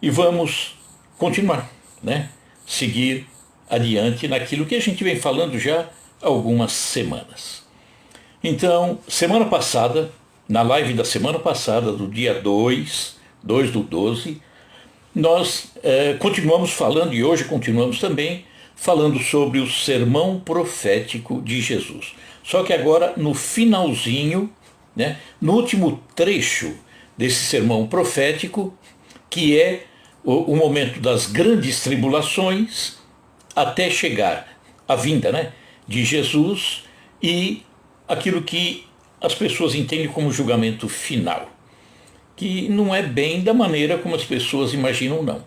e vamos continuar, né? Seguir adiante naquilo que a gente vem falando já há algumas semanas. Então, semana passada, na live da semana passada, do dia 2/12, nós continuamos falando, e hoje continuamos também, falando sobre o sermão profético de Jesus. Só que agora no finalzinho, né, no último trecho desse sermão profético, que é o momento das grandes tribulações, até chegar à vinda, né, de Jesus e aquilo que as pessoas entendem como julgamento final, que não é bem da maneira como as pessoas imaginam, não.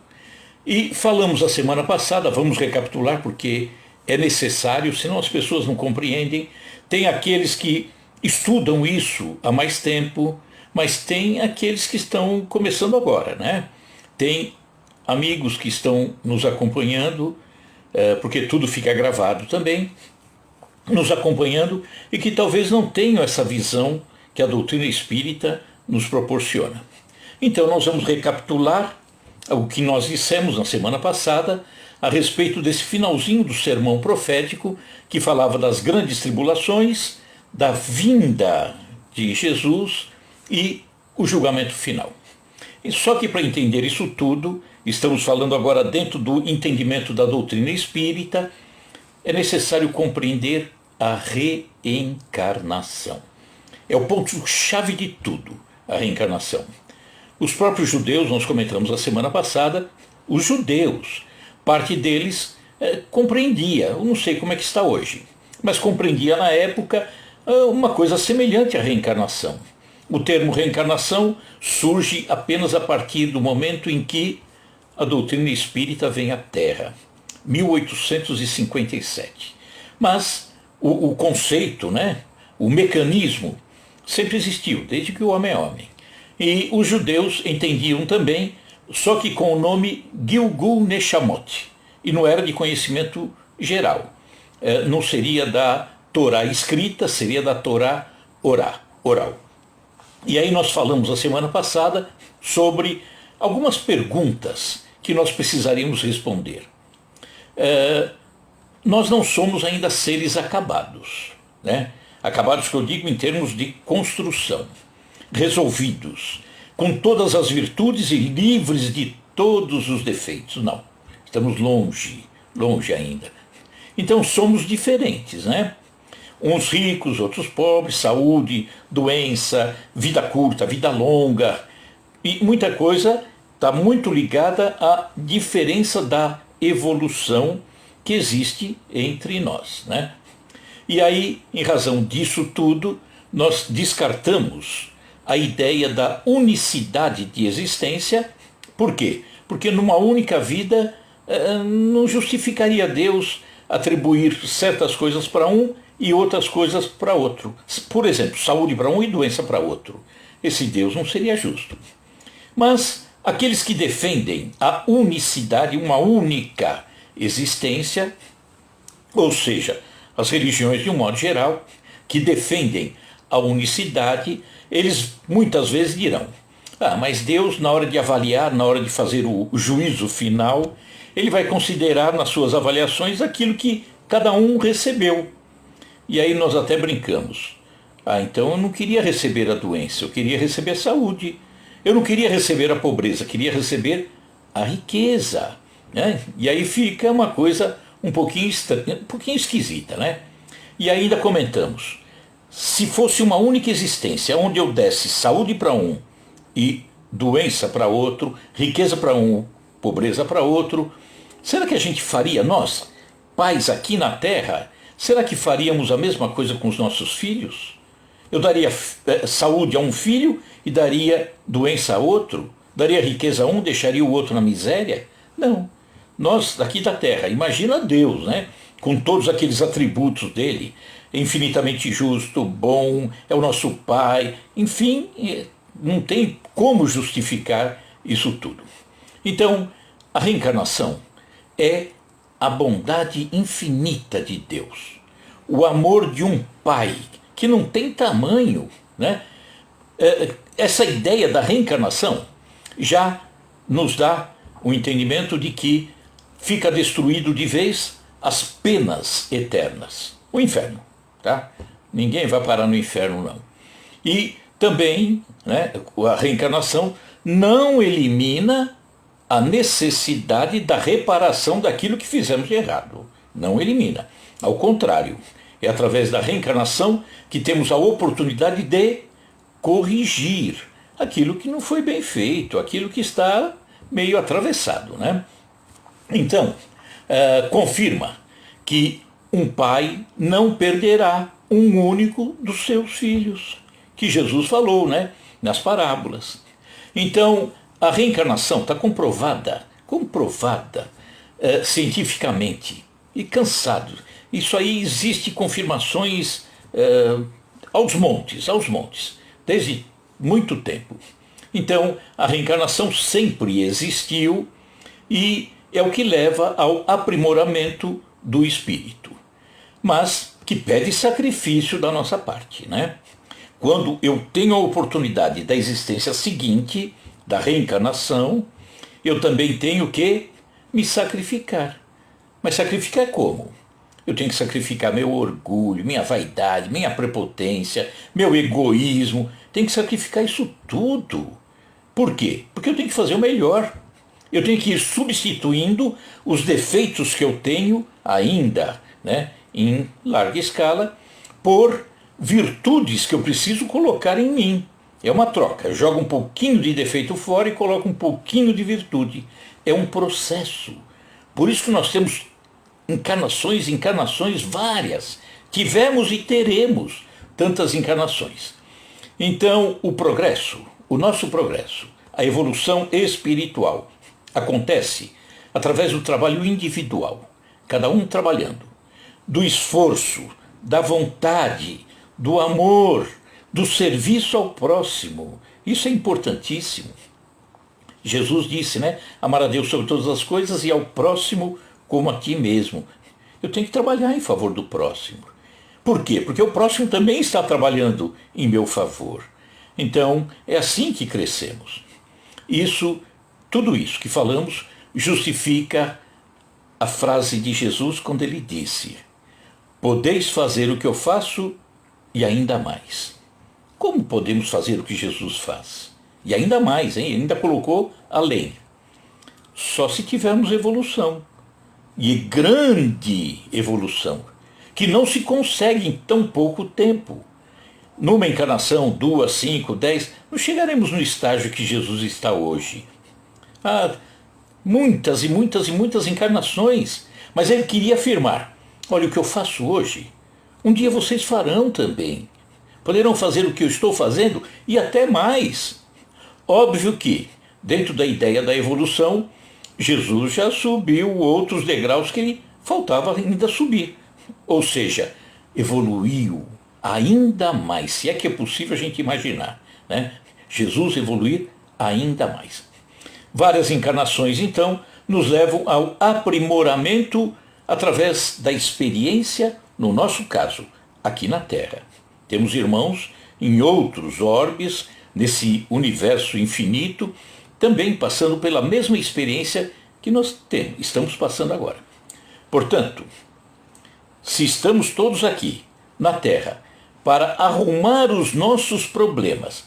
E falamos a semana passada, vamos recapitular porque é necessário, senão as pessoas não compreendem. Tem aqueles que estudam isso há mais tempo, mas tem aqueles que estão começando agora, né? Tem amigos que estão nos acompanhando, porque tudo fica gravado também, nos acompanhando e que talvez não tenham essa visão que a doutrina espírita nos proporciona. Então nós vamos recapitular o que nós dissemos na semana passada a respeito desse finalzinho do sermão profético que falava das grandes tribulações, da vinda de Jesus e o julgamento final. E só que para entender isso tudo, estamos falando agora dentro do entendimento da doutrina espírita, é necessário compreender a reencarnação. É o ponto-chave de tudo, a reencarnação. Os próprios judeus, nós comentamos a semana passada, os judeus, parte deles compreendia, eu não sei como é que está hoje, mas compreendia na época uma coisa semelhante à reencarnação. O termo reencarnação surge apenas a partir do momento em que a doutrina espírita vem à Terra, 1857. Mas o conceito, né, o mecanismo, sempre existiu, desde que o homem é homem. E os judeus entendiam também, só que com o nome Gilgul Neshamot, e não era de conhecimento geral. Não seria da Torá escrita, seria da Torá oral. E aí nós falamos a semana passada sobre algumas perguntas que nós precisaríamos responder. Nós não somos ainda seres acabados, né? Acabados que eu digo em termos de construção, resolvidos, com todas as virtudes e livres de todos os defeitos. Não, estamos longe ainda. Então somos diferentes, né? Uns ricos, outros pobres, saúde, doença, vida curta, vida longa. E muita coisa está muito ligada à diferença da evolução que existe entre nós, né? E aí, em razão disso tudo, nós descartamos a ideia da unicidade de existência. Por quê? Porque numa única vida não justificaria Deus atribuir certas coisas para um e outras coisas para outro. Por exemplo, saúde para um e doença para outro. Esse Deus não seria justo. Mas aqueles que defendem a unicidade, uma única existência, ou seja, as religiões de um modo geral, que defendem a unicidade, eles muitas vezes dirão: mas Deus, na hora de avaliar, na hora de fazer o juízo final, ele vai considerar nas suas avaliações aquilo que cada um recebeu. E aí nós até brincamos: então eu não queria receber a doença, eu queria receber a saúde. Eu não queria receber a pobreza, queria receber a riqueza, né? E aí fica uma coisa um pouquinho esquisita, né? E ainda comentamos: se fosse uma única existência, onde eu desse saúde para um e doença para outro, riqueza para um, pobreza para outro, será que a gente faria, nós, pais aqui na Terra, será que faríamos a mesma coisa com os nossos filhos? Eu daria saúde a um filho e daria doença a outro? Daria riqueza a um, deixaria o outro na miséria? Não. Nós, daqui da Terra, imagina Deus, né? Com todos aqueles atributos dele, infinitamente justo, bom, é o nosso Pai, enfim, não tem como justificar isso tudo. Então, a reencarnação é a bondade infinita de Deus, o amor de um Pai que não tem tamanho, né? Essa ideia da reencarnação já nos dá o entendimento de que fica destruído de vez as penas eternas, o inferno, tá? Ninguém vai parar no inferno, não. E também, né, a reencarnação não elimina a necessidade da reparação daquilo que fizemos de errado. Não elimina. Ao contrário, é através da reencarnação que temos a oportunidade de corrigir aquilo que não foi bem feito, aquilo que está meio atravessado, né? Então, confirma que um pai não perderá um único dos seus filhos, que Jesus falou, né, nas parábolas. Então, a reencarnação está comprovada cientificamente, e cansado. Isso aí existe confirmações aos montes, desde muito tempo. Então, a reencarnação sempre existiu e é o que leva ao aprimoramento do espírito, mas que pede sacrifício da nossa parte, né? Quando eu tenho a oportunidade da existência seguinte, da reencarnação, eu também tenho que me sacrificar. Mas sacrificar como? Eu tenho que sacrificar meu orgulho, minha vaidade, minha prepotência, meu egoísmo. Tenho que sacrificar isso tudo. Por quê? Porque eu tenho que fazer o melhor. Eu tenho que ir substituindo os defeitos que eu tenho ainda, né, em larga escala, por virtudes que eu preciso colocar em mim. É uma troca. Eu jogo um pouquinho de defeito fora e coloco um pouquinho de virtude. É um processo. Por isso que nós temos encarnações várias. Tivemos e teremos tantas encarnações. Então, o nosso progresso, a evolução espiritual, acontece através do trabalho individual, cada um trabalhando, do esforço, da vontade, do amor, do serviço ao próximo. Isso é importantíssimo. Jesus disse, né? Amar a Deus sobre todas as coisas e ao próximo como a ti mesmo. Eu tenho que trabalhar em favor do próximo. Por quê? Porque o próximo também está trabalhando em meu favor. Então, é assim que crescemos. Tudo isso que falamos justifica a frase de Jesus quando ele disse: podeis fazer o que eu faço e ainda mais. Como podemos fazer o que Jesus faz? E ainda mais, hein? Ele ainda colocou além. Só se tivermos evolução. E grande evolução, que não se consegue em tão pouco tempo. Numa encarnação, 2, 5, 10, não chegaremos no estágio que Jesus está hoje. Há muitas e muitas e muitas encarnações, mas ele queria afirmar: olha, o que eu faço hoje, um dia vocês farão também. Poderão fazer o que eu estou fazendo e até mais. Óbvio que, dentro da ideia da evolução, Jesus já subiu outros degraus que ele faltava ainda subir. Ou seja, evoluiu ainda mais, se é que é possível a gente imaginar, né? Jesus evoluir ainda mais. Várias encarnações, então, nos levam ao aprimoramento através da experiência, no nosso caso, aqui na Terra. Temos irmãos em outros orbes, nesse universo infinito, também passando pela mesma experiência que nós estamos passando agora. Portanto, se estamos todos aqui, na Terra, para arrumar os nossos problemas,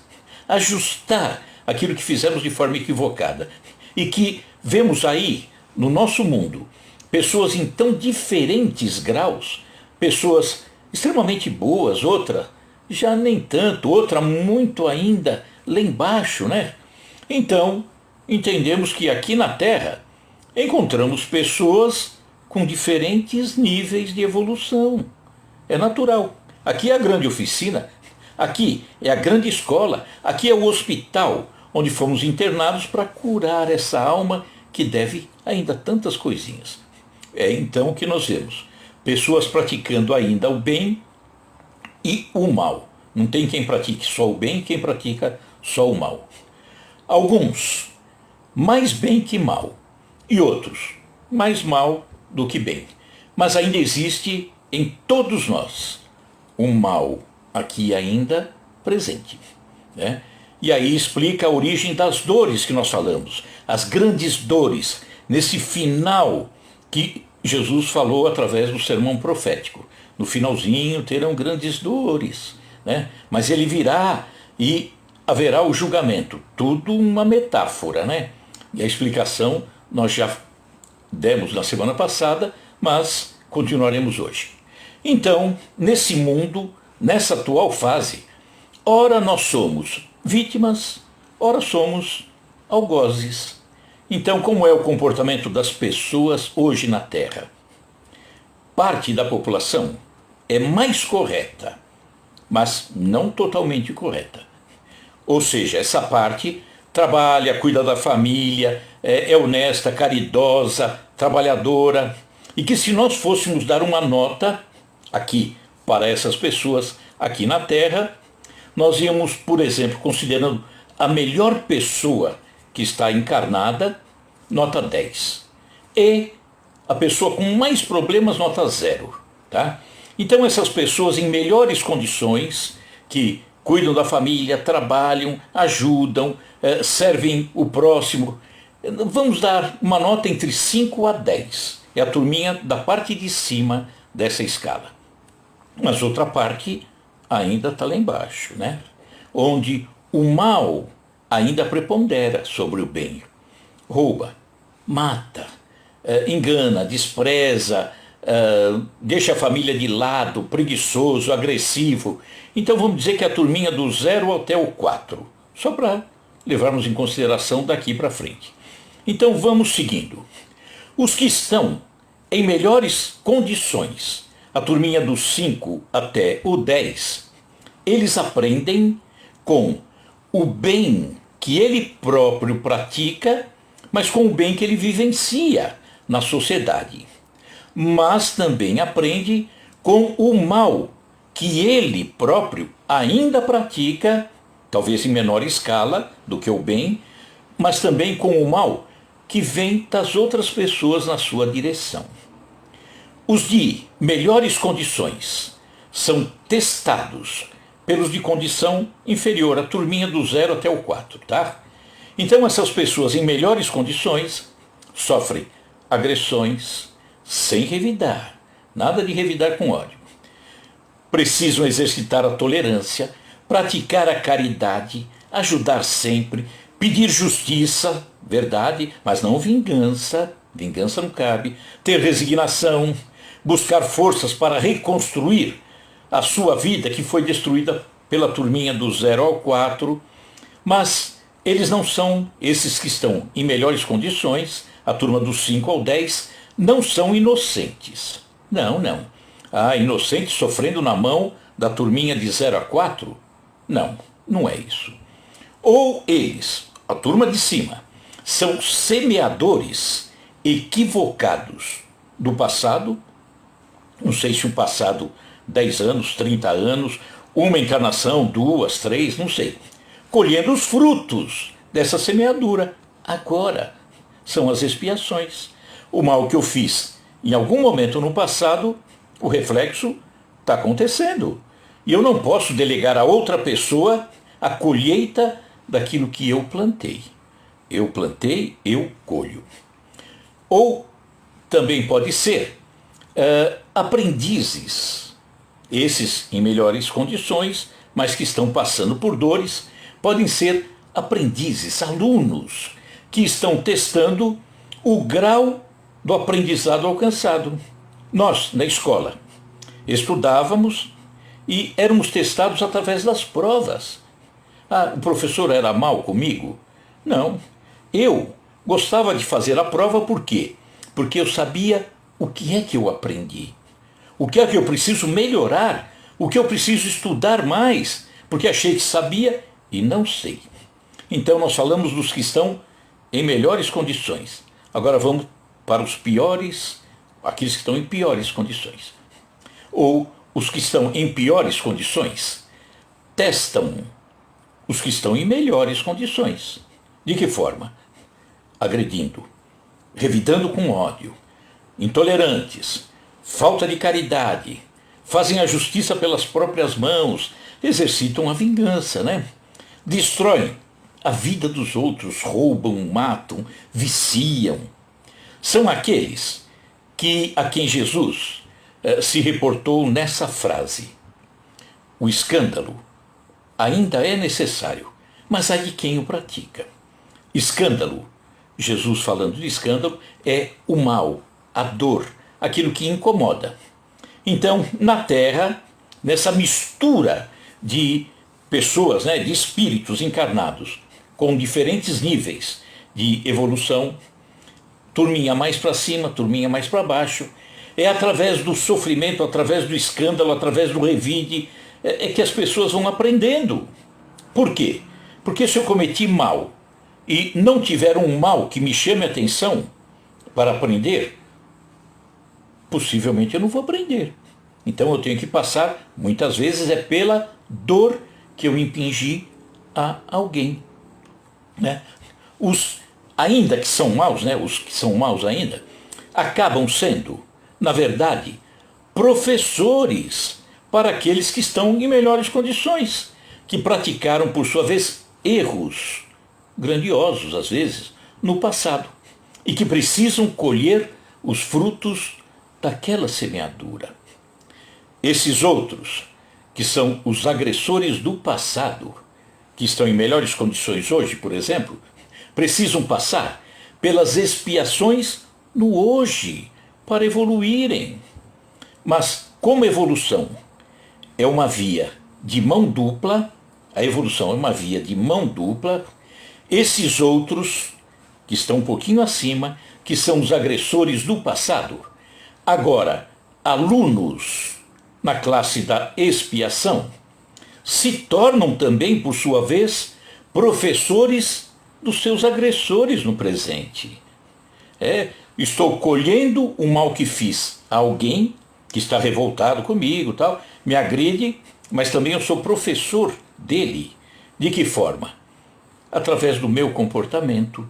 ajustar aquilo que fizemos de forma equivocada, e que vemos aí, no nosso mundo, pessoas em tão diferentes graus, pessoas extremamente boas, outra já nem tanto, outra muito ainda lá embaixo, né? Então, entendemos que aqui na Terra encontramos pessoas com diferentes níveis de evolução. É natural. Aqui é a grande oficina, aqui é a grande escola, aqui é o hospital, onde fomos internados para curar essa alma que deve ainda tantas coisinhas. É então que nós vemos pessoas praticando ainda o bem e o mal. Não tem quem pratique só o bem e quem pratica só o mal. Alguns mais bem que mal, e outros mais mal do que bem. Mas ainda existe em todos nós um mal aqui ainda presente, né? E aí explica a origem das dores que nós falamos, as grandes dores, nesse final que Jesus falou através do sermão profético. No finalzinho terão grandes dores, né? Mas ele virá e haverá o julgamento. Tudo uma metáfora, né? E a explicação nós já demos na semana passada, mas continuaremos hoje. Então, nesse mundo, nessa atual fase, ora nós somos vítimas, ora somos algozes. Então, como é o comportamento das pessoas hoje na Terra? Parte da população é mais correta, mas não totalmente correta. Ou seja, essa parte trabalha, cuida da família, é honesta, caridosa, trabalhadora, e que se nós fôssemos dar uma nota aqui para essas pessoas aqui na Terra, nós íamos, por exemplo, considerando a melhor pessoa que está encarnada, nota 10. E a pessoa com mais problemas, nota 0. Tá? Então essas pessoas em melhores condições, que cuidam da família, trabalham, ajudam, servem o próximo, vamos dar uma nota entre 5 a 10. É a turminha da parte de cima dessa escala. Mas outra parte ainda está lá embaixo, né? Onde o mal ainda prepondera sobre o bem. Rouba, mata, engana, despreza, deixa a família de lado, preguiçoso, agressivo. Então vamos dizer que a turminha do 0 até o 4, só para levarmos em consideração daqui para frente. Então vamos seguindo. Os que estão em melhores condições, a turminha do 5 até o 10, eles aprendem com o bem que ele próprio pratica, mas com o bem que ele vivencia na sociedade. Mas também aprende com o mal que ele próprio ainda pratica, talvez em menor escala do que o bem, mas também com o mal que vem das outras pessoas na sua direção. Os de melhores condições são testados pelos de condição inferior, a turminha do 0 até o 4, tá? Então essas pessoas em melhores condições sofrem agressões sem revidar, nada de revidar com ódio. Precisam exercitar a tolerância, praticar a caridade, ajudar sempre, pedir justiça, verdade, mas não vingança, vingança não cabe, ter resignação, buscar forças para reconstruir a sua vida que foi destruída pela turminha do 0 ao 4, mas eles não são, esses que estão em melhores condições, a turma dos 5 ao 10, não são inocentes. Não, não. Ah, inocentes sofrendo na mão da turminha de 0 a 4? Não, não é isso. Ou eles, a turma de cima, são semeadores equivocados do passado, não sei se o passado 10 anos, 30 anos, uma encarnação, 2, 3, não sei, colhendo os frutos dessa semeadura. Agora são as expiações. O mal que eu fiz em algum momento no passado, o reflexo está acontecendo. E eu não posso delegar a outra pessoa a colheita daquilo que eu plantei. Eu plantei, eu colho. Ou também pode ser aprendizes, esses em melhores condições, mas que estão passando por dores, podem ser aprendizes, alunos, que estão testando o grau do aprendizado alcançado. Nós, na escola, estudávamos e éramos testados através das provas. Ah, o professor era mal comigo? Não. Eu gostava de fazer a prova por quê? Porque eu sabia o que é que eu aprendi. O que é que eu preciso melhorar? O que eu preciso estudar mais? Porque achei que sabia e não sei. Então nós falamos dos que estão em melhores condições. Agora vamos para os piores, aqueles que estão em piores condições. Ou os que estão em piores condições testam os que estão em melhores condições. De que forma? Agredindo, revidando com ódio, intolerantes, falta de caridade, fazem a justiça pelas próprias mãos, exercitam a vingança, né? destroem a vida dos outros, roubam, matam, viciam. São aqueles a quem Jesus se reportou nessa frase: o escândalo ainda é necessário, mas há de quem o pratica. Escândalo, Jesus falando de escândalo, é o mal, a dor, aquilo que incomoda. Então, na Terra, nessa mistura de pessoas, de espíritos encarnados, com diferentes níveis de evolução, turminha mais para cima, turminha mais para baixo, é através do sofrimento, através do escândalo, através do revide, que as pessoas vão aprendendo. Por quê? Porque se eu cometi mal e não tiver um mal que me chame a atenção para aprender, possivelmente eu não vou aprender. Então eu tenho que passar, muitas vezes pela dor que eu impingi a alguém. Os ainda que são maus, os que são maus ainda, acabam sendo, na verdade, professores para aqueles que estão em melhores condições, que praticaram, por sua vez, erros grandiosos, às vezes, no passado, e que precisam colher os frutos daquela semeadura. Esses outros, que são os agressores do passado, que estão em melhores condições hoje, por exemplo, precisam passar pelas expiações no hoje para evoluírem. Mas como evolução é uma via de mão dupla, a evolução é uma via de mão dupla, esses outros, que estão um pouquinho acima, que são os agressores do passado, agora alunos na classe da expiação, se tornam também, por sua vez, professores dos seus agressores no presente. Estou colhendo o mal que fiz a alguém que está revoltado comigo, me agride, mas também eu sou professor dele. De que forma? Através do meu comportamento,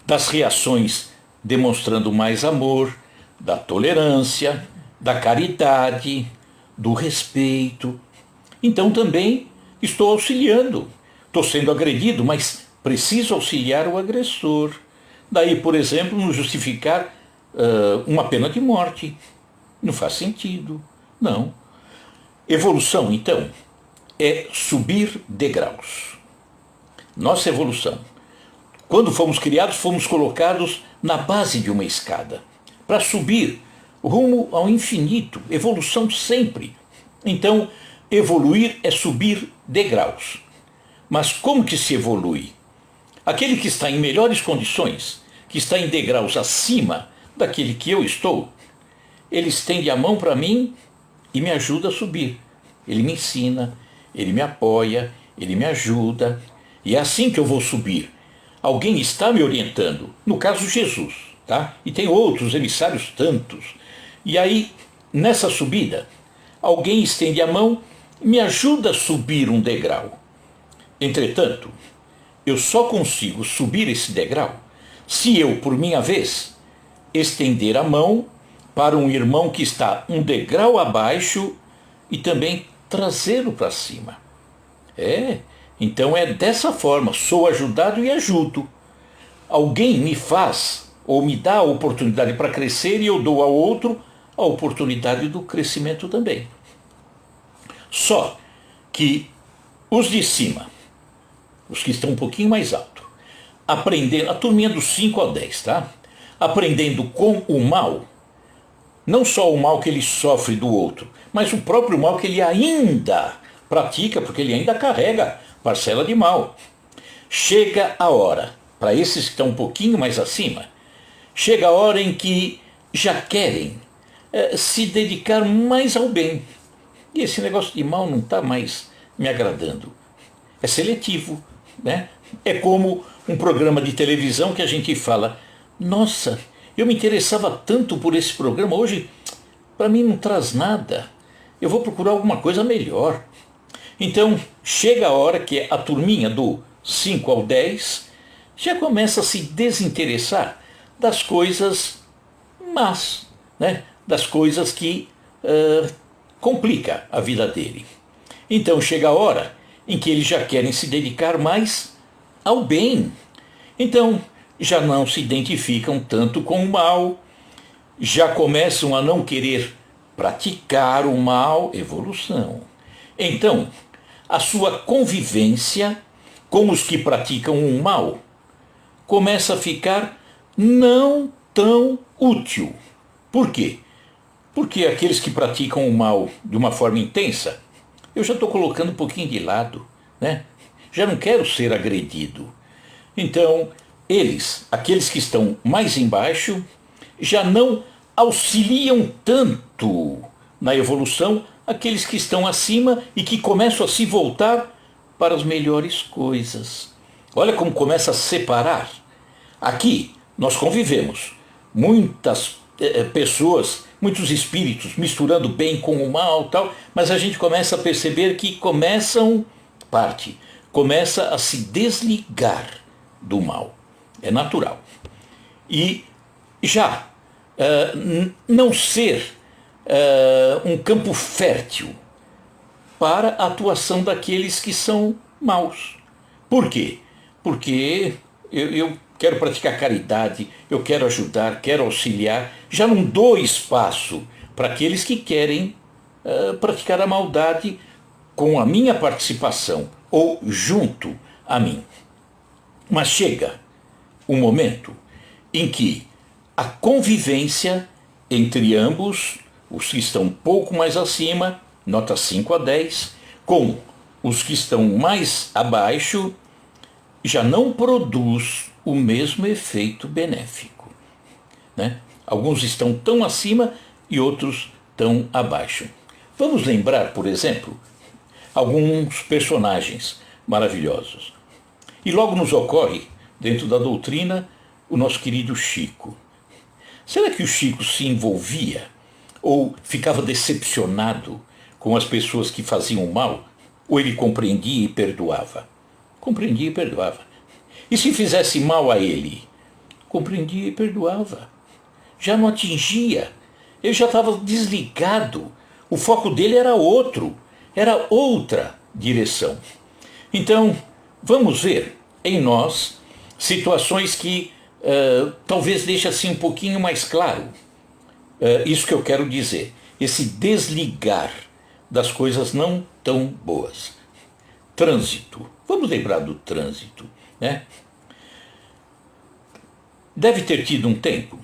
das reações demonstrando mais amor, da tolerância, da caridade, do respeito. Então também estou auxiliando. Estou sendo agredido, mas preciso auxiliar o agressor. Daí, por exemplo, não justificar uma pena de morte. Não faz sentido. Não. Evolução, então, é subir degraus. Nossa evolução. Quando fomos criados, fomos colocados na base de uma escada, para subir rumo ao infinito. Evolução sempre. Então, evoluir é subir degraus. Mas como que se evolui? Aquele que está em melhores condições, que está em degraus acima daquele que eu estou, ele estende a mão para mim e me ajuda a subir. Ele me ensina, ele me apoia, ele me ajuda. E é assim que eu vou subir. Alguém está me orientando, no caso Jesus, E tem outros emissários tantos. E aí, nessa subida, alguém estende a mão e me ajuda a subir um degrau. Entretanto, eu só consigo subir esse degrau se eu, por minha vez, estender a mão para um irmão que está um degrau abaixo e também trazê-lo para cima. Então é dessa forma, sou ajudado e ajudo. Alguém me faz ou me dá a oportunidade para crescer e eu dou ao outro a oportunidade do crescimento também. Só que os de cima, os que estão um pouquinho mais alto, aprendendo, a turminha dos 5 ao 10, aprendendo com o mal, não só o mal que ele sofre do outro, mas o próprio mal que ele ainda pratica, porque ele ainda carrega parcela de mal. Chega a hora, para esses que estão um pouquinho mais acima, chega a hora em que já querem se dedicar mais ao bem. E esse negócio de mal não está mais me agradando. É seletivo, É como um programa de televisão que a gente fala: nossa, eu me interessava tanto por esse programa, hoje para mim não traz nada. Eu vou procurar alguma coisa melhor. Então, chega a hora que a turminha do 5 ao 10 já começa a se desinteressar das coisas más, das coisas que complicam a vida dele. Então, chega a hora em que eles já querem se dedicar mais ao bem. Então, já não se identificam tanto com o mal, já começam a não querer praticar o mal, evolução. Então, a sua convivência com os que praticam o mal começa a ficar não tão útil. Por quê? Porque aqueles que praticam o mal de uma forma intensa, eu já estou colocando um pouquinho de lado, né? Já não quero ser agredido. Então, aqueles que estão mais embaixo, já não auxiliam tanto na evolução aqueles que estão acima e que começam a se voltar para as melhores coisas. Olha como começa a separar. Aqui nós convivemos muitas pessoas, muitos espíritos misturando bem com o mal, tal, mas a gente começa a perceber que começa a se desligar do mal. É natural. E já não ser um campo fértil para a atuação daqueles que são maus. Por quê? Porque eu quero praticar caridade, eu quero ajudar, quero auxiliar, já não dou espaço para aqueles que querem praticar a maldade com a minha participação ou junto a mim. Mas chega um momento em que a convivência entre ambos, os que estão um pouco mais acima, nota 5 a 10, com os que estão mais abaixo, já não produz o mesmo efeito benéfico, né? Alguns estão tão acima e outros tão abaixo. Vamos lembrar, por exemplo, alguns personagens maravilhosos. E logo nos ocorre, dentro da doutrina, o nosso querido Chico. Será que o Chico se envolvia ou ficava decepcionado com as pessoas que faziam mal? Ou ele compreendia e perdoava? Compreendia e perdoava. E se fizesse mal a ele? Compreendia e perdoava. Já não atingia. Ele já estava desligado. O foco dele era outro. Era outra direção. Então, vamos ver em nós situações que talvez deixe assim um pouquinho mais claro isso que eu quero dizer. Esse desligar das coisas não tão boas. Trânsito. Vamos lembrar do trânsito, né? Deve ter tido um tempo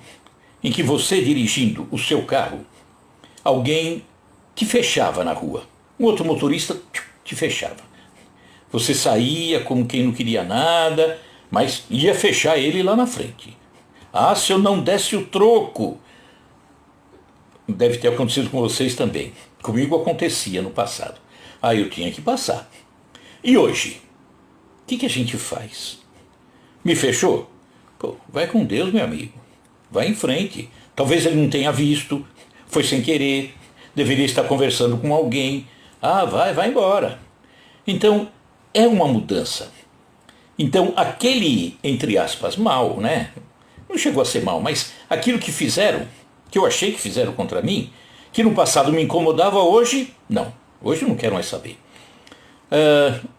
em que você, dirigindo o seu carro, alguém te fechava na rua. Um outro motorista te fechava. Você saía como quem não queria nada, mas ia fechar ele lá na frente. Ah, se eu não desse o troco. Deve ter acontecido com vocês também. Comigo acontecia no passado. Ah, eu tinha que passar. E hoje? O que a gente faz? Me fechou? Pô, vai com Deus, meu amigo. Vai em frente. Talvez ele não tenha visto, foi sem querer, deveria estar conversando com alguém. Ah, vai embora. Então, é uma mudança. Então, aquele, entre aspas, mal, né? Não chegou a ser mal, mas aquilo que fizeram, que eu achei que fizeram contra mim, que no passado me incomodava, hoje, não. Hoje eu não quero mais saber.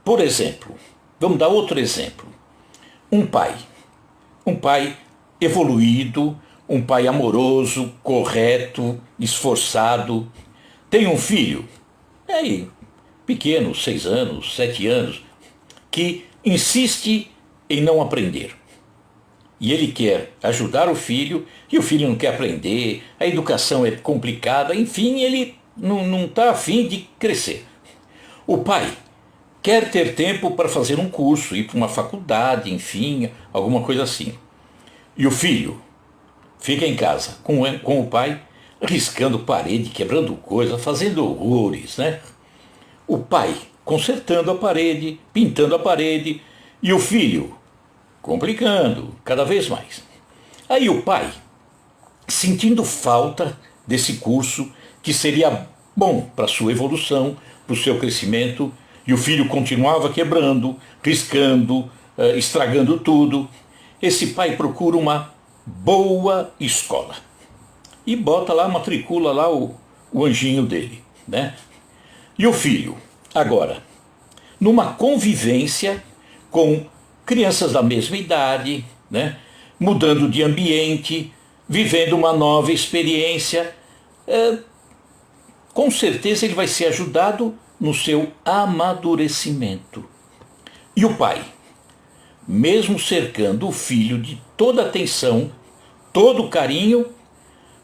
Por exemplo, vamos dar outro exemplo. Um pai evoluído, um pai amoroso, correto, esforçado, tem um filho, aí, pequeno, 6 anos, 7 anos, que insiste em não aprender. E ele quer ajudar o filho, e o filho não quer aprender, a educação é complicada, enfim, ele não está afim de crescer. O pai quer ter tempo para fazer um curso, ir para uma faculdade, enfim, alguma coisa assim. E o filho fica em casa com o pai, riscando parede, quebrando coisa, fazendo horrores, né? O pai consertando a parede, pintando a parede, e o filho complicando cada vez mais. Aí o pai, sentindo falta desse curso, que seria bom para a sua evolução, para o seu crescimento, e o filho continuava quebrando, riscando, estragando tudo, esse pai procura uma boa escola. E bota lá, matricula lá o anjinho dele, né? E o filho, agora, numa convivência com crianças da mesma idade, né? Mudando de ambiente, vivendo uma nova experiência. Com certeza ele vai ser ajudado no seu amadurecimento. E o pai, mesmo cercando o filho de toda atenção, todo carinho,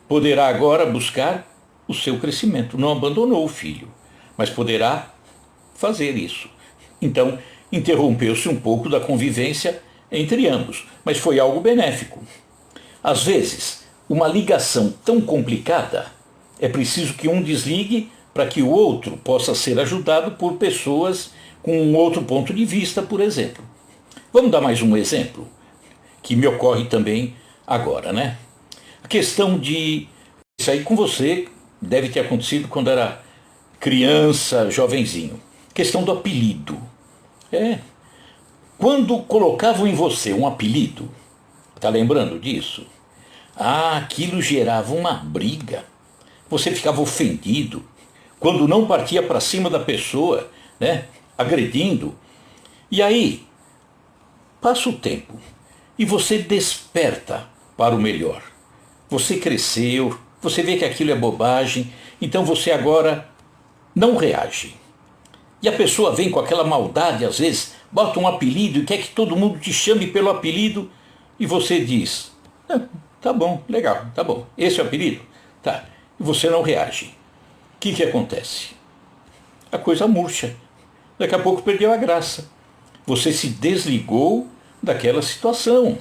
poderá agora buscar o seu crescimento. Não abandonou o filho, mas poderá fazer isso. Então, interrompeu-se um pouco da convivência entre ambos, mas foi algo benéfico. Às vezes, uma ligação tão complicada, é preciso que um desligue para que o outro possa ser ajudado por pessoas com um outro ponto de vista, por exemplo. Vamos dar mais um exemplo que me ocorre também agora, né? A questão de... Isso aí com você deve ter acontecido quando era criança, jovenzinho. Questão do apelido. Quando colocavam em você um apelido, tá lembrando disso? Aquilo gerava uma briga. Você ficava ofendido quando não partia para cima da pessoa, né? Agredindo. E aí, passa o tempo e você desperta para o melhor. Você cresceu, você vê que aquilo é bobagem, então você agora não reage. E a pessoa vem com aquela maldade, às vezes, bota um apelido e quer que todo mundo te chame pelo apelido, e você diz, tá bom, legal, tá bom, esse é o apelido? Tá. E você não reage. O que acontece? A coisa murcha. Daqui a pouco perdeu a graça. Você se desligou daquela situação.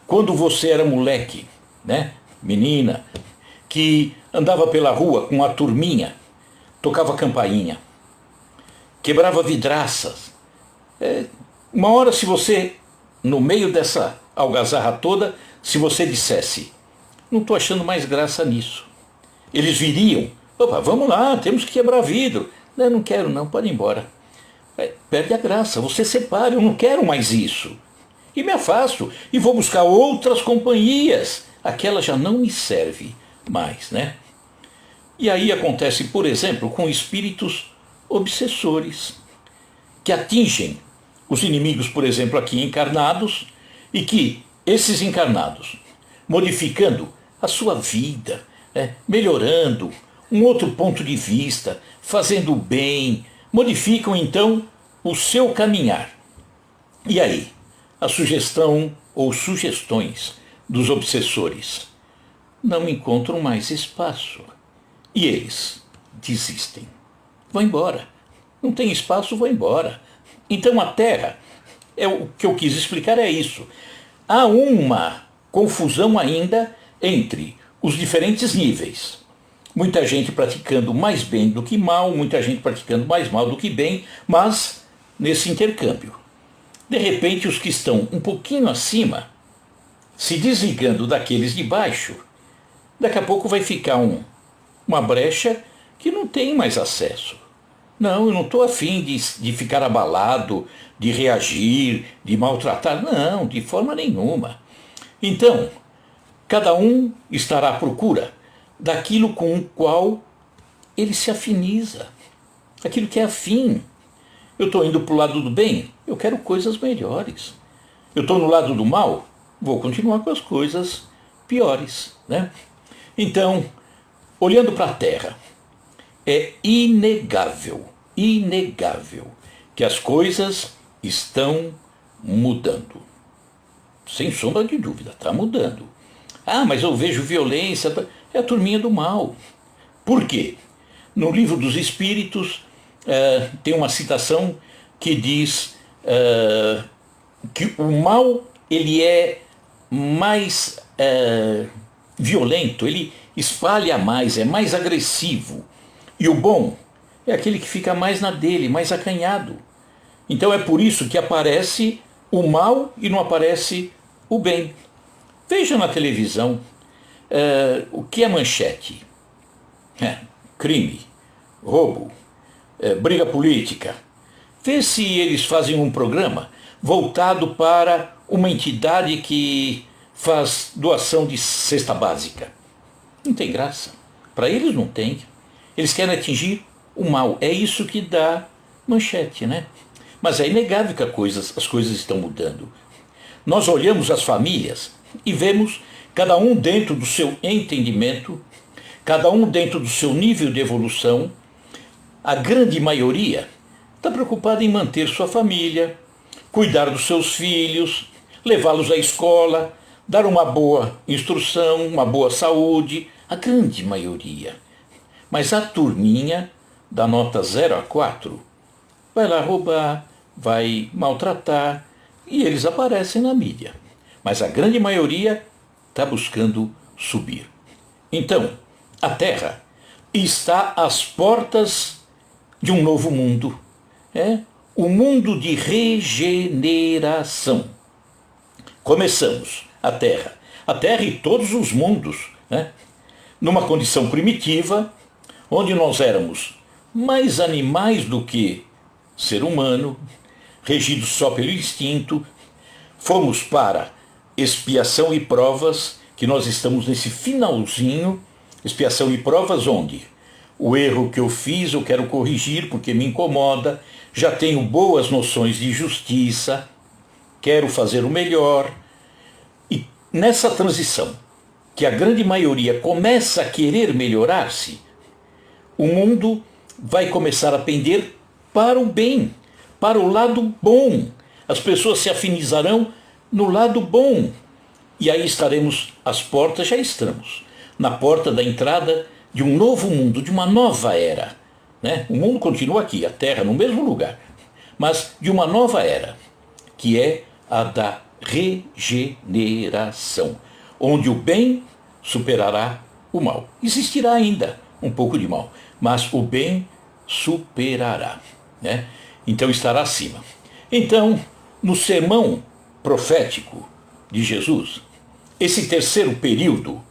Quando você era moleque, né, menina, que andava pela rua com a turminha, tocava campainha, quebrava vidraças. Uma hora, se você, no meio dessa algazarra toda, se você dissesse, não estou achando mais graça nisso. Eles viriam, opa, vamos lá, temos que quebrar vidro. Não quero não, pode ir embora. Perde a graça, você separa, eu não quero mais isso. E me afasto, e vou buscar outras companhias. Aquela já não me serve mais, né? E aí acontece, por exemplo, com espíritos obsessores, que atingem os inimigos, por exemplo, aqui encarnados, e que esses encarnados, modificando a sua vida, melhorando um outro ponto de vista, fazendo o bem, modificam então o seu caminhar. E aí, a sugestão ou sugestões dos obsessores não encontram mais espaço. E eles desistem. Vão embora. Não tem espaço, vão embora. Então a Terra, o que eu quis explicar é isso. Há uma confusão ainda entre os diferentes níveis. Muita gente praticando mais bem do que mal, muita gente praticando mais mal do que bem, mas nesse intercâmbio. De repente, os que estão um pouquinho acima, se desligando daqueles de baixo, daqui a pouco vai ficar uma brecha que não tem mais acesso. Não, eu não estou afim de ficar abalado, de reagir, de maltratar. Não, de forma nenhuma. Então, cada um estará à procura daquilo com o qual ele se afiniza, aquilo que é afim. Eu estou indo para o lado do bem, eu quero coisas melhores. Eu estou no lado do mal, vou continuar com as coisas piores, né? Então, olhando para a Terra, é inegável que as coisas estão mudando. Sem sombra de dúvida, está mudando. Mas eu vejo violência. É a turminha do mal. Por quê? No Livro dos Espíritos tem uma citação que diz que o mal ele é mais violento, ele espalha mais, é mais agressivo. E o bom é aquele que fica mais na dele, mais acanhado. Então é por isso que aparece o mal e não aparece o bem. Veja na televisão o que é manchete. Crime, roubo, briga política. Vê se eles fazem um programa voltado para uma entidade que faz doação de cesta básica. Não tem graça. Para eles não tem. Eles querem atingir o mal. É isso que dá manchete, né? Mas é inegável que as coisas estão mudando. Nós olhamos as famílias e vemos cada um dentro do seu entendimento, cada um dentro do seu nível de evolução. A grande maioria está preocupada em manter sua família, cuidar dos seus filhos, levá-los à escola, dar uma boa instrução, uma boa saúde. A grande maioria. Mas a turminha da nota 0 a 4 vai lá roubar, vai maltratar, e eles aparecem na mídia. Mas a grande maioria está buscando subir. Então, a Terra está às portas de um novo mundo. O mundo de regeneração. Começamos a Terra e todos os mundos, numa condição primitiva, onde nós éramos mais animais do que ser humano, regidos só pelo instinto. Fomos para expiação e provas, que nós estamos nesse finalzinho. Expiação e provas onde o erro que eu fiz eu quero corrigir porque me incomoda, já tenho boas noções de justiça, quero fazer o melhor. E nessa transição, que a grande maioria começa a querer melhorar-se, o mundo vai começar a pender para o bem, para o lado bom. As pessoas se afinizarão no lado bom. E aí estaremos às portas, já estamos, na porta da entrada de um novo mundo, de uma nova era. O mundo continua aqui, a Terra no mesmo lugar, mas de uma nova era, que é a da regeneração, onde o bem superará o mal. Existirá ainda um pouco de mal, mas o bem superará. Então estará acima. Então, no sermão profético de Jesus, esse terceiro período,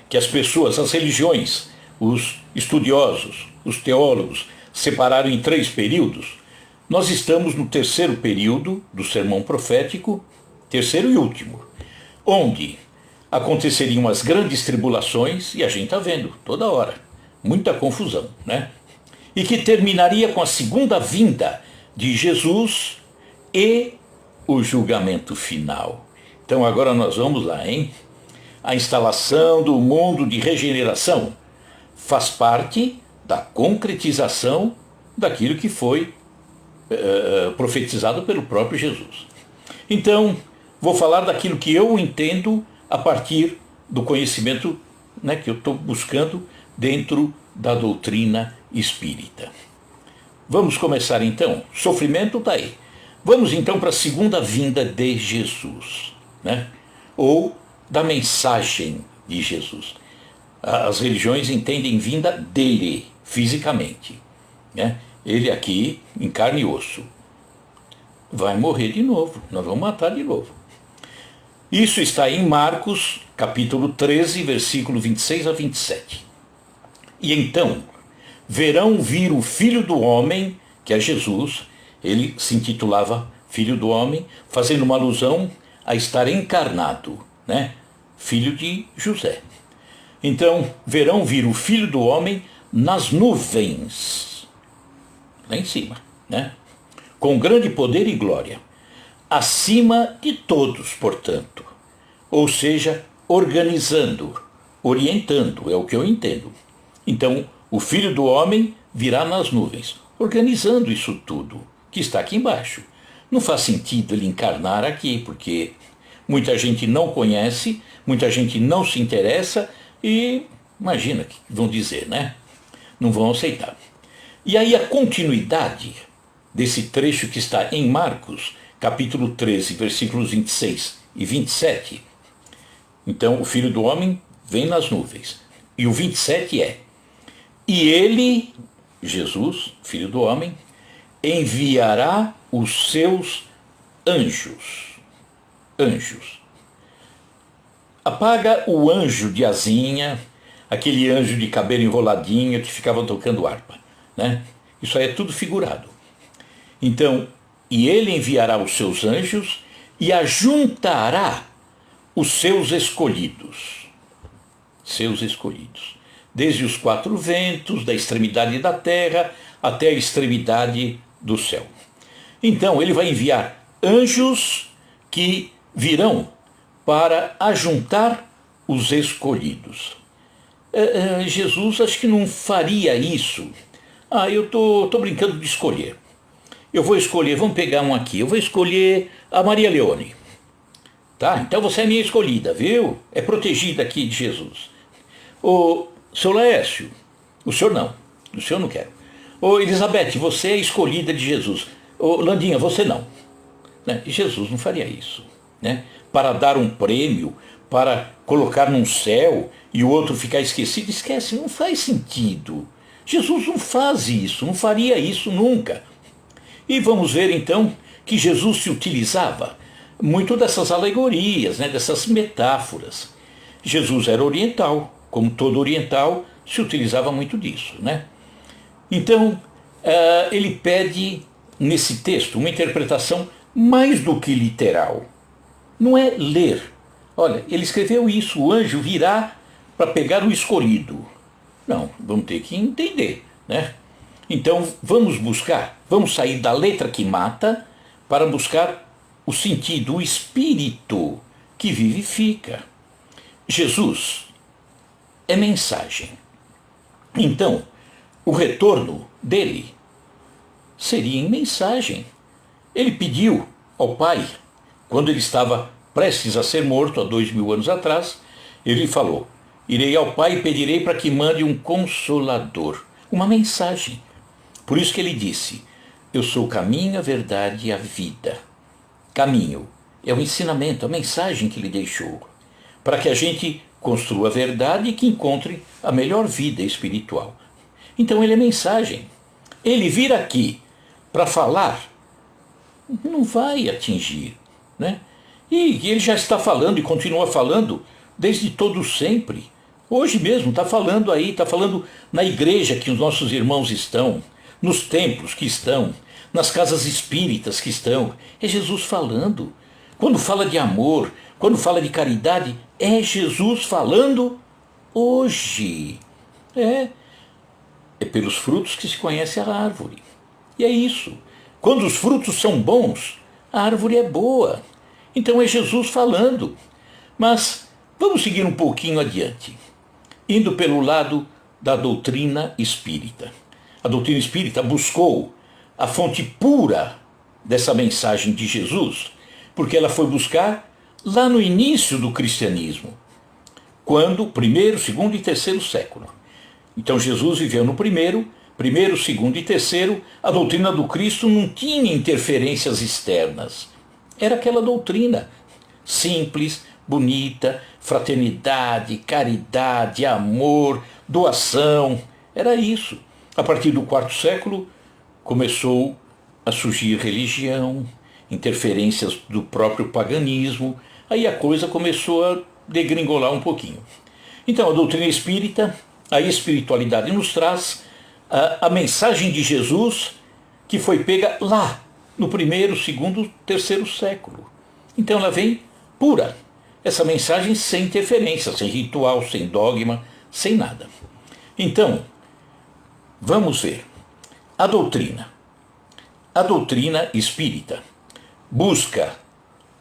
que as pessoas, as religiões, os estudiosos, os teólogos, separaram em 3 períodos, nós estamos no terceiro período do sermão profético, terceiro e último, onde aconteceriam as grandes tribulações, e a gente está vendo toda hora, muita confusão, e que terminaria com a segunda vinda de Jesus e o julgamento final. Então agora nós vamos lá, A instalação do mundo de regeneração faz parte da concretização daquilo que foi profetizado pelo próprio Jesus. Então, vou falar daquilo que eu entendo a partir do conhecimento que eu estou buscando dentro da doutrina espírita. Vamos começar então. Sofrimento está aí. Vamos então para a segunda vinda de Jesus, ou da mensagem de Jesus. As religiões entendem vinda dele, fisicamente. Ele aqui, em carne e osso. Vai morrer de novo, nós vamos matar de novo. Isso está em Marcos, capítulo 13, versículo 26 a 27. E então, verão vir o Filho do Homem, que é Jesus, ele se intitulava Filho do Homem, fazendo uma alusão a estar encarnado, filho de José. Então, verão vir o Filho do Homem nas nuvens, lá em cima, com grande poder e glória, acima de todos, portanto. Ou seja, organizando, orientando, é o que eu entendo. Então, o Filho do Homem virá nas nuvens, organizando isso tudo, que está aqui embaixo. Não faz sentido ele encarnar aqui, porque muita gente não conhece, muita gente não se interessa e imagina que vão dizer, Não vão aceitar. E aí a continuidade desse trecho que está em Marcos, capítulo 13, versículos 26 e 27. Então, o Filho do Homem vem nas nuvens. E o 27 é: e ele, Jesus, Filho do Homem, enviará os seus anjos. Anjos. Apaga o anjo de asinha, aquele anjo de cabelo enroladinho que ficava tocando harpa, Isso aí é tudo figurado. Então, e ele enviará os seus anjos e ajuntará os seus escolhidos. Seus escolhidos. Desde os 4 ventos, da extremidade da terra até a extremidade do céu. Então ele vai enviar anjos que virão para ajuntar os escolhidos. Jesus acho que não faria isso. Eu tô brincando de escolher. Eu vou escolher, vamos pegar um aqui, eu vou escolher a Maria Leone. Tá? Então você é minha escolhida, viu? É protegida aqui de Jesus. Ô, seu Laércio, o senhor não quer. Ô, Elizabeth, você é escolhida de Jesus. Ô, Landinha, você não. Né? Jesus não faria isso. Né? Para dar um prêmio, para colocar num céu e o outro ficar esquecido, esquece, não faz sentido. Jesus não faz isso, não faria isso nunca. E vamos ver então que Jesus se utilizava muito dessas alegorias, né, dessas metáforas. Jesus era oriental, como todo oriental, se utilizava muito disso. Né? Então, ele pede nesse texto uma interpretação mais do que literal. Não é ler. Olha, ele escreveu isso, o anjo virá para pegar o escolhido. Não, vamos ter que entender. Né? Então, vamos sair da letra que mata para buscar o sentido, o espírito que vivifica. Jesus é mensagem. Então, o retorno dele seria em mensagem. Ele pediu ao Pai, quando ele estava prestes a ser morto, há 2000 anos atrás, ele falou: irei ao Pai e pedirei para que mande um consolador, uma mensagem. Por isso que ele disse: eu sou o caminho, a verdade e a vida. Caminho é o ensinamento, a mensagem que ele deixou, para que a gente construa a verdade e que encontre a melhor vida espiritual. Então ele é mensagem. Ele vir aqui para falar não vai atingir. Né? E ele já está falando e continua falando desde todo sempre. Hoje mesmo está falando aí, está falando na igreja que os nossos irmãos estão, nos templos que estão, nas casas espíritas que estão. É Jesus falando. Quando fala de amor, quando fala de caridade, é Jesus falando hoje. É pelos frutos que se conhece a árvore. E é isso. Quando os frutos são bons, a árvore é boa. Então é Jesus falando. Mas vamos seguir um pouquinho adiante, indo pelo lado da doutrina espírita. A doutrina espírita buscou a fonte pura dessa mensagem de Jesus, porque ela foi buscar lá no início do cristianismo, quando primeiro, segundo e terceiro século. Então Jesus viveu no primeiro, segundo e terceiro. A doutrina do Cristo não tinha interferências externas. Era aquela doutrina simples, bonita, fraternidade, caridade, amor, doação. Era isso. A partir do quarto século começou a surgir religião, interferências do próprio paganismo. Aí a coisa começou a degringolar um pouquinho. Então a doutrina espírita, a espiritualidade nos traz a mensagem de Jesus que foi pega lá no primeiro, segundo, terceiro século. Então ela vem pura. Essa mensagem sem interferência, sem ritual, sem dogma, sem nada. Então, vamos ver. A doutrina espírita busca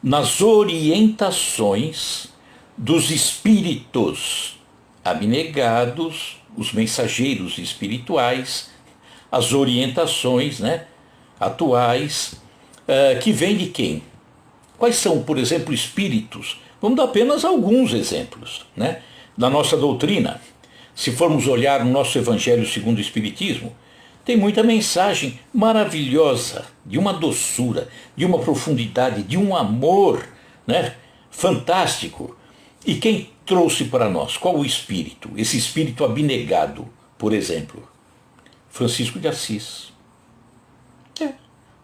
nas orientações dos espíritos abnegados, os mensageiros espirituais, as orientações, né, atuais, que vêm de quem? Quais são, por exemplo, espíritos? Vamos dar apenas alguns exemplos. Né? Na nossa doutrina, se formos olhar no nosso Evangelho segundo o Espiritismo, tem muita mensagem maravilhosa, de uma doçura, de uma profundidade, de um amor, né, fantástico. E quem trouxe para nós? Qual o espírito? Esse espírito abnegado, por exemplo. Francisco de Assis.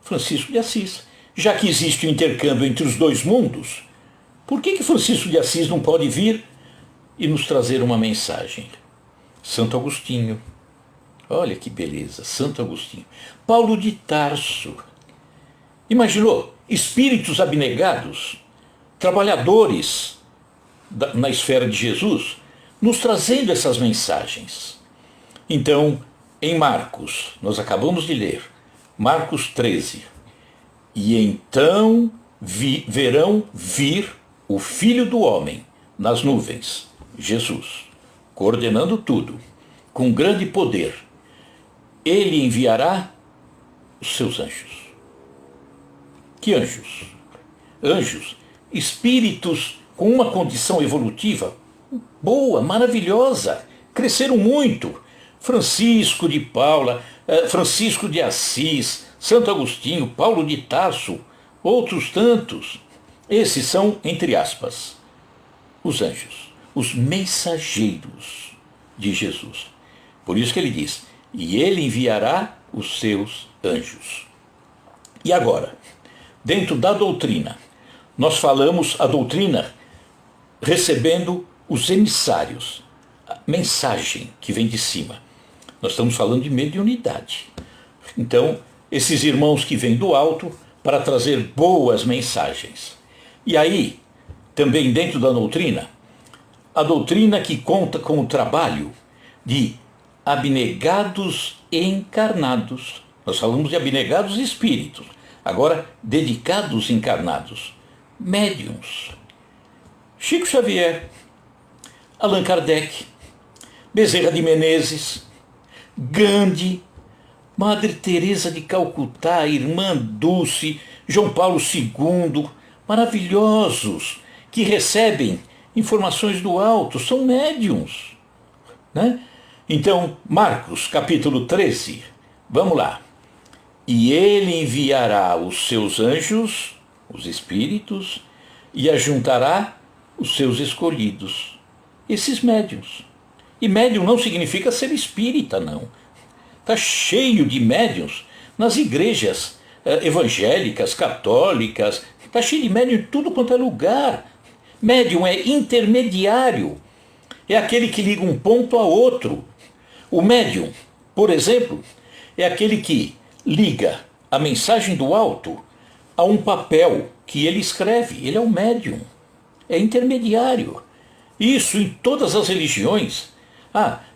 Francisco de Assis. Já que existe o intercâmbio entre os dois mundos, por que Francisco de Assis não pode vir e nos trazer uma mensagem? Santo Agostinho. Olha que beleza, Santo Agostinho. Paulo de Tarso. Imaginou? Espíritos abnegados, trabalhadores na esfera de Jesus, nos trazendo essas mensagens. Então, em Marcos, nós acabamos de ler, Marcos 13, E então verão vir o Filho do Homem nas nuvens, Jesus, coordenando tudo, com grande poder. Ele enviará os seus anjos. Que anjos? Anjos, espíritos com uma condição evolutiva boa, maravilhosa, cresceram muito. Francisco de Paula, Francisco de Assis, Santo Agostinho, Paulo de Tarso, outros tantos. Esses são, entre aspas, os anjos, os mensageiros de Jesus. Por isso que ele diz, e ele enviará os seus anjos. E agora, dentro da doutrina, nós falamos a doutrina recebendo os emissários, a mensagem que vem de cima. Nós estamos falando de mediunidade. Então, esses irmãos que vêm do alto para trazer boas mensagens. E aí, também dentro da doutrina, a doutrina que conta com o trabalho de abnegados encarnados. Nós falamos de abnegados espíritos, agora dedicados encarnados, médiuns. Chico Xavier, Allan Kardec, Bezerra de Menezes, Gandhi, Madre Teresa de Calcutá, Irmã Dulce, João Paulo II, maravilhosos, que recebem informações do alto, são médiuns, né? Então, Marcos, capítulo 13, vamos lá. E ele enviará os seus anjos, os espíritos, e ajuntará os seus escolhidos, esses médiuns. E médium não significa ser espírita, não. Está cheio de médiuns nas igrejas evangélicas, católicas, está cheio de médium em tudo quanto é lugar. Médium é intermediário, é aquele que liga um ponto a outro. O médium, por exemplo, é aquele que liga a mensagem do alto a um papel que ele escreve. Ele é um médium, é intermediário. Isso em todas as religiões.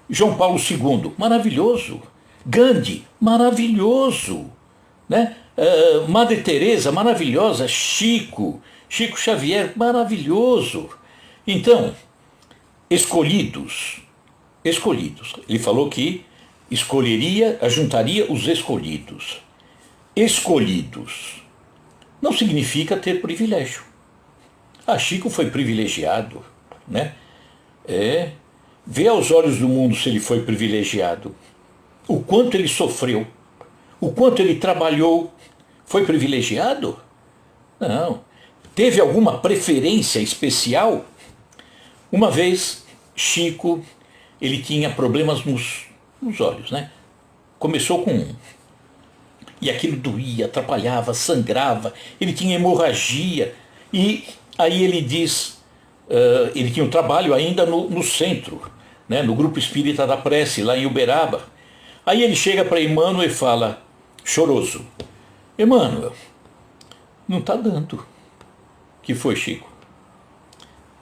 João Paulo II, maravilhoso. Gandhi, maravilhoso, né? Madre Teresa, maravilhosa. Chico Xavier, maravilhoso. Então, escolhidos. Ele falou que ajuntaria os escolhidos. Escolhidos não significa ter privilégio. Chico foi privilegiado, né? Vê aos olhos do mundo se ele foi privilegiado. O quanto ele sofreu, o quanto ele trabalhou, foi privilegiado? Não. Teve alguma preferência especial? Uma vez, Chico, ele tinha problemas nos olhos, né? Começou com um. E aquilo doía, atrapalhava, sangrava, ele tinha hemorragia. E aí ele diz, ele tinha um trabalho ainda no centro, né? No Grupo Espírita da Prece, lá em Uberaba. Aí ele chega para Emmanuel e fala, choroso, Emmanuel, não está dando. Que foi, Chico?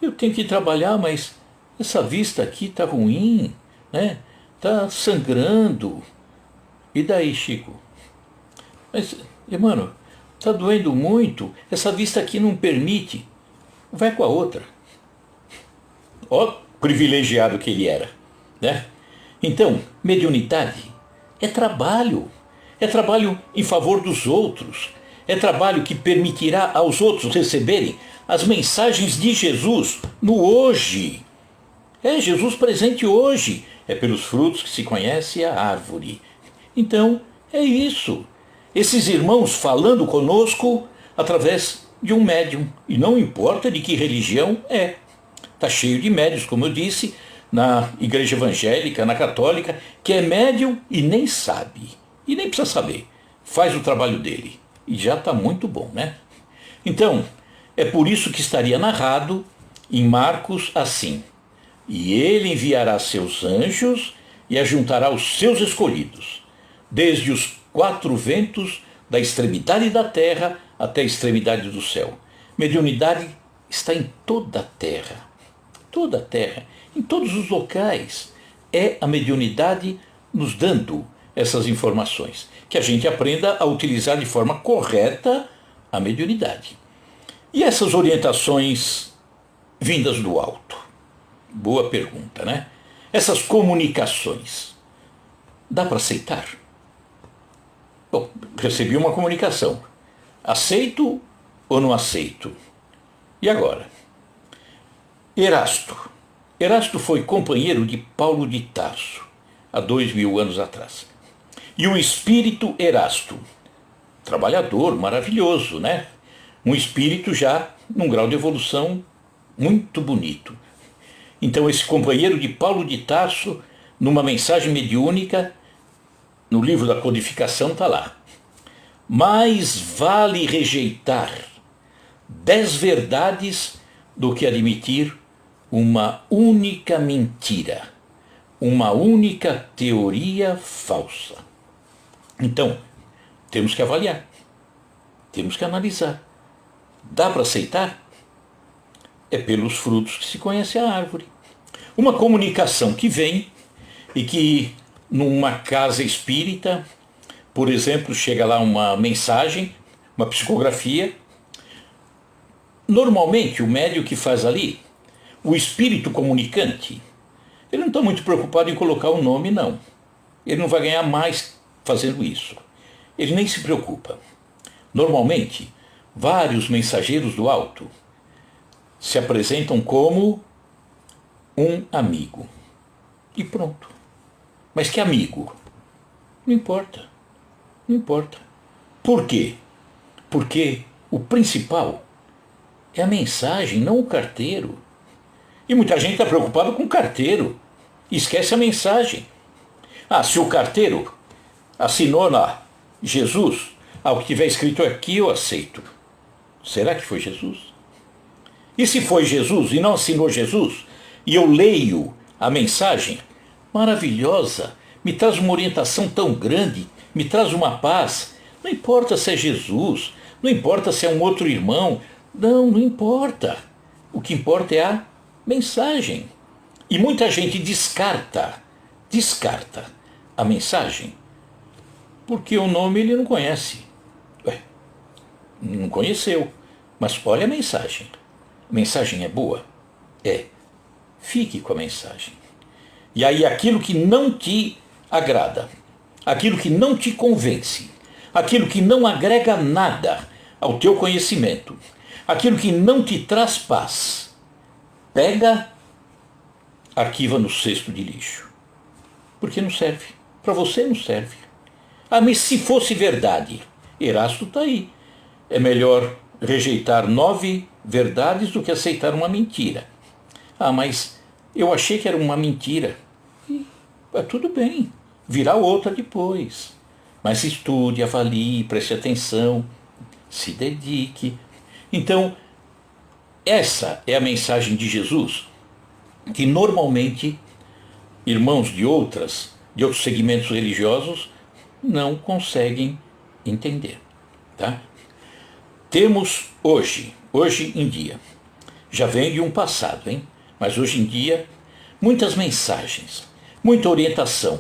Eu tenho que trabalhar, mas essa vista aqui está ruim, né? Está sangrando. E daí, Chico? Mas, Emmanuel, está doendo muito, essa vista aqui não permite. Vai com a outra. Ó, privilegiado que ele era, né? Então, mediunidade é trabalho em favor dos outros, é trabalho que permitirá aos outros receberem as mensagens de Jesus no hoje. É Jesus presente hoje, é pelos frutos que se conhece a árvore. Então, é isso. Esses irmãos falando conosco através de um médium, e não importa de que religião é. Está cheio de médiuns, como eu disse, na igreja evangélica, na católica, que é médium e nem sabe, e nem precisa saber, faz o trabalho dele, e já está muito bom, né? Então, é por isso que estaria narrado em Marcos assim, e ele enviará seus anjos e ajuntará os seus escolhidos, desde os 4 ventos da extremidade da terra até a extremidade do céu. Mediunidade está em toda a terra, em todos os locais. É a mediunidade nos dando essas informações, que a gente aprenda a utilizar de forma correta a mediunidade. E essas orientações vindas do alto? Boa pergunta, né? Essas comunicações, dá para aceitar? Bom, recebi uma comunicação. Aceito ou não aceito? E agora? Erasto. Erasto foi companheiro de Paulo de Tarso, há 2000 anos atrás. E o espírito Erasto, trabalhador, maravilhoso, né? Um espírito já num grau de evolução muito bonito. Então esse companheiro de Paulo de Tarso, numa mensagem mediúnica, no livro da codificação está lá. Mais vale rejeitar 10 verdades do que admitir uma única mentira, uma única teoria falsa. Então, temos que avaliar, temos que analisar. Dá para aceitar? É pelos frutos que se conhece a árvore. Uma comunicação que vem e que numa casa espírita, por exemplo, chega lá uma mensagem, uma psicografia. Normalmente o médium que faz ali, o espírito comunicante, ele não está muito preocupado em colocar o nome, não. Ele não vai ganhar mais fazendo isso. Ele nem se preocupa. Normalmente, vários mensageiros do alto se apresentam como um amigo. E pronto. Mas que amigo? Não importa. Não importa. Por quê? Porque o principal é a mensagem, não o carteiro. E muita gente está preocupada com o carteiro. Esquece a mensagem. Ah, se o carteiro assinou lá Jesus, o que tiver escrito aqui eu aceito. Será que foi Jesus? E se foi Jesus e não assinou Jesus, e eu leio a mensagem, maravilhosa, me traz uma orientação tão grande, me traz uma paz. Não importa se é Jesus, não importa se é um outro irmão, não importa. O que importa é a mensagem. E muita gente descarta a mensagem, porque o nome ele não conhece. Não conheceu, mas olha a mensagem. A mensagem é boa? É. Fique com a mensagem. E aí aquilo que não te agrada, aquilo que não te convence, aquilo que não agrega nada ao teu conhecimento, aquilo que não te traz paz, pega, arquiva no cesto de lixo. Porque não serve. Para você não serve. Ah, mas se fosse verdade, Erasto está aí. É melhor rejeitar 9 verdades do que aceitar uma mentira. Ah, mas eu achei que era uma mentira. E, tudo bem, virá outra depois. Mas estude, avalie, preste atenção, se dedique. Então, essa é a mensagem de Jesus, que normalmente irmãos de outros segmentos religiosos não conseguem entender. Tá? Temos hoje em dia, já vem de um passado, hein? Mas hoje em dia, muitas mensagens, muita orientação,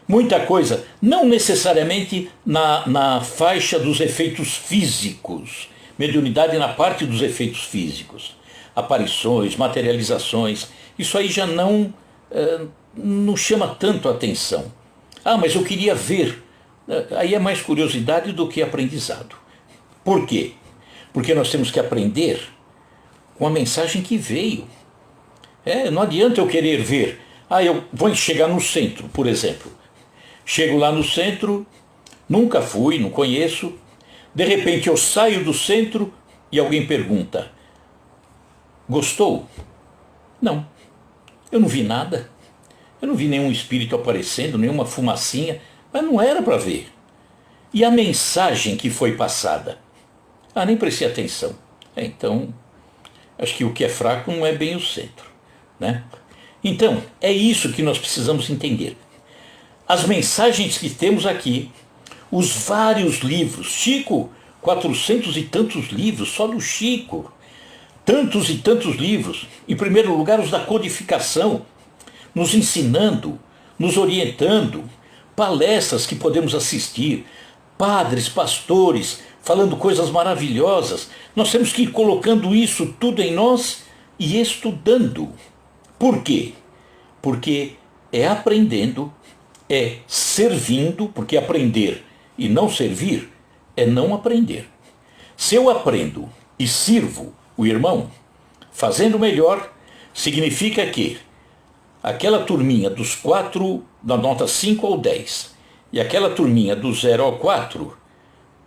muita coisa, não necessariamente na faixa dos efeitos físicos, mediunidade na parte dos efeitos físicos, aparições, materializações, isso aí já não chama tanto a atenção. Ah, mas eu queria ver. Aí é mais curiosidade do que aprendizado. Por quê? Porque nós temos que aprender com a mensagem que veio. Não adianta eu querer ver. Eu vou chegar no centro, por exemplo. Chego lá no centro, nunca fui, não conheço. De repente eu saio do centro e alguém pergunta: gostou? Não. Eu não vi nada. Eu não vi nenhum espírito aparecendo, nenhuma fumacinha, mas não era para ver. E a mensagem que foi passada? Nem prestei atenção. Então, acho que o que é fraco não é bem o centro, né? Então, é isso que nós precisamos entender. As mensagens que temos aqui, os vários livros, Chico, 400 e tantos livros, só do Chico, tantos e tantos livros, em primeiro lugar os da codificação, nos ensinando, nos orientando, palestras que podemos assistir, padres, pastores, falando coisas maravilhosas. Nós temos que ir colocando isso tudo em nós e estudando. Por quê? Porque é aprendendo, é servindo, porque aprender e não servir é não aprender. Se eu aprendo e sirvo o irmão, fazendo melhor, significa que aquela turminha dos 4, da nota 5 ao 10, e aquela turminha do 0 ao 4,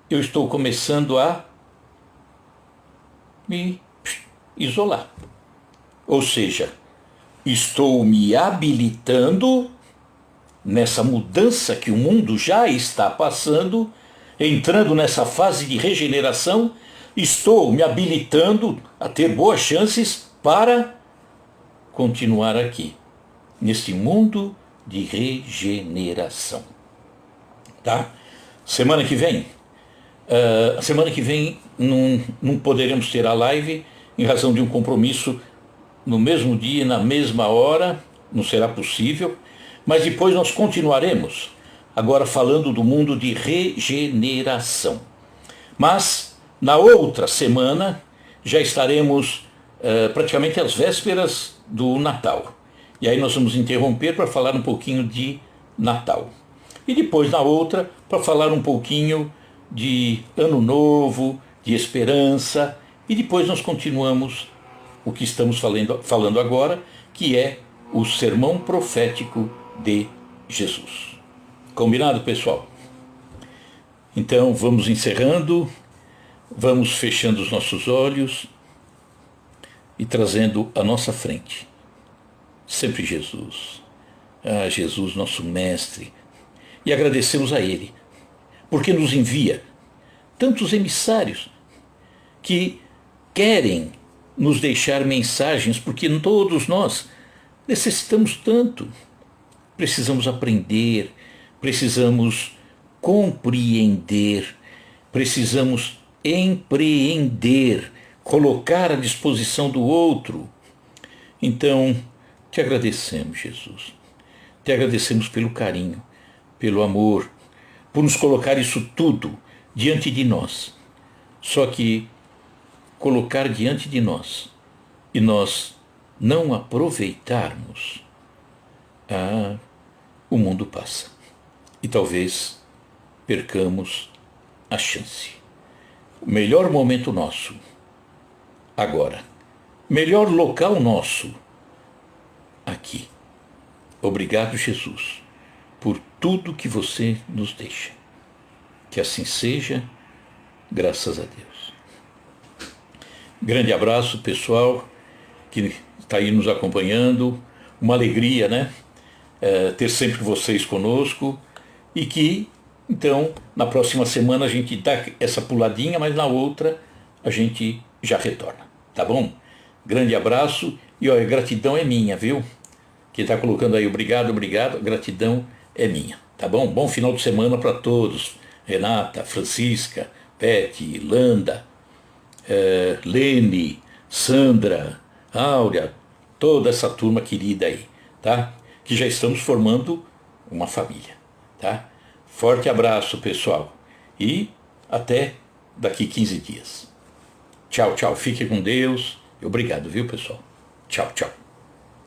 eu estou começando a me isolar. Ou seja, estou me habilitando nessa mudança que o mundo já está passando, entrando nessa fase de regeneração, estou me habilitando a ter boas chances para continuar aqui, neste mundo de regeneração. Tá? Semana que vem não poderemos ter a live em razão de um compromisso no mesmo dia, na mesma hora, não será possível, mas depois nós continuaremos, agora falando do mundo de regeneração. Mas, na outra semana, já estaremos praticamente às vésperas do Natal. E aí nós vamos interromper para falar um pouquinho de Natal. E depois, na outra, para falar um pouquinho de Ano Novo, de esperança. E depois nós continuamos o que estamos falando agora, que é o sermão profético de Jesus. Combinado, pessoal? Então vamos encerrando, vamos fechando os nossos olhos e trazendo à nossa frente sempre Jesus. Ah, Jesus, nosso mestre. E agradecemos a Ele, porque nos envia tantos emissários que querem nos deixar mensagens, porque todos nós necessitamos tanto. Precisamos aprender, precisamos compreender, precisamos empreender, colocar à disposição do outro. Então, te agradecemos, Jesus. Te agradecemos pelo carinho, pelo amor, por nos colocar isso tudo diante de nós. Só que colocar diante de nós e nós não aproveitarmos, o mundo passa. E talvez percamos a chance. O melhor momento nosso, agora. Melhor local nosso, aqui. Obrigado, Jesus, por tudo que você nos deixa. Que assim seja, graças a Deus. Grande abraço, pessoal, que está aí nos acompanhando. Uma alegria, né? Ter sempre vocês conosco. E que, então, na próxima semana a gente dá essa puladinha, mas na outra a gente já retorna. Tá bom? Grande abraço. E olha, gratidão é minha, viu? Quem está colocando aí, obrigado, obrigado. Gratidão é minha. Tá bom? Bom final de semana para todos. Renata, Francisca, Pete, Landa, Lene, Sandra, Áurea, toda essa turma querida aí, tá? Que já estamos formando uma família, tá? Forte abraço, pessoal, e até daqui 15 dias. Tchau, tchau, fique com Deus. Obrigado, viu, pessoal? Tchau, tchau.